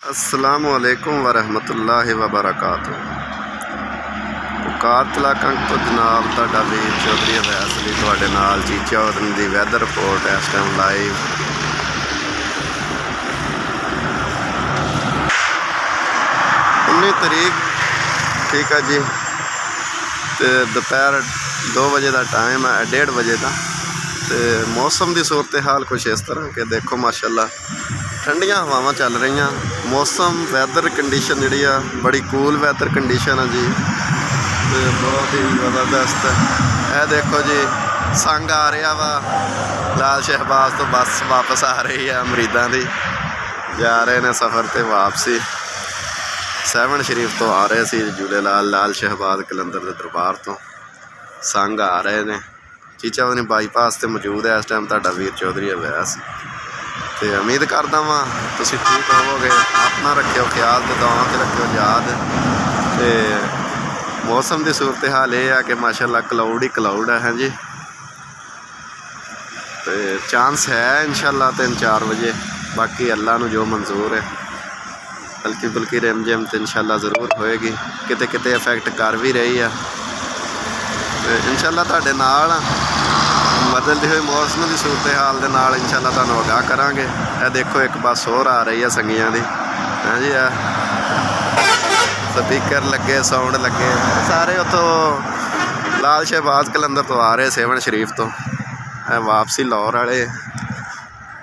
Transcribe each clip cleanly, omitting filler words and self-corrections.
अस्सलामुअलैकुम वरहमतुल्लाहि वबरकातुह। पुकारतला कंक तो जनाब तुहाडा वीर चौधरी अवैस अली तुहाडे नाल चीचा उदन दी वैदर रिपोर्ट इस टाइम लाइव। 19 तरीक ठीक है जी, तो दोपहर 2 बजे का टाइम है, 1:30 बजे का। तो मौसम की सूरत हाल कुछ इस तरह के देखो माशाल्लाह ठंडियां हवावां चल रही। मौसम वैदर कंडीशन जी बड़ी कूल वैदर कंडीशन है जी, तो बहुत ही ज़बरदस्त। यह देखो जी संग आ रहा वा लाल शहबाज तो बस वापस आ रही है, मुरीदां दी जा रहे ने सफ़र ते वापसी। सैवन शरीफ तो आ रहे सी झूलेलाल लाल शहबाज कलंदर के दरबार तो संग आ रहे ने। चीचा उन्हें बाईपास से मौजूद है इस टाइम तुहाडा वीर चौधरी अवैस। तो उम्मीद करदा वां तुसीं ठीक होवोगे, अपना रखियो ख्याल तो दुआवां च रखियो याद। तो मौसम की सूरत हाल ये है कि माशाल्लाह क्लाउड ही क्लाउड है जी। तो चांस है इंशाल्लाह 3-4 बजे, बाकी अल्लाह नूं जो मंजूर है। हल्की फुल्की रिम जिम तो इंशाल्लाह ज़रूर होएगी, किते किते इफेक्ट कर भी रही है। तो इंशाल्लाह तुहाडे नाल बदलती हुई मौसम की सूरत हाल के नाल इंशाल्लाह तुहानूं आगाह करांगे। यह देखो एक बस होर आ रही है संगियां दी, हाँ जी। स्पीकर लगे, साउंड लगे, सारे उतों लाल शहबाज कलंदर तो आ रहे, सेवन शरीफ तो वापसी लाहौर वाले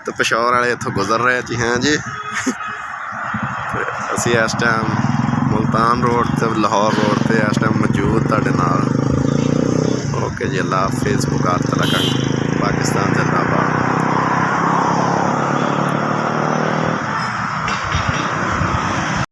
तो पेशावर वाले इतों गुजर रहे जी, हाँ जी। असी इस टाइम मुल्तान रोड तो लाहौर रोड पर इस टाइम मौजूद तुहाडे नाल। ओके जी, अल्लाह हाफिज़। पुकारतला कंक।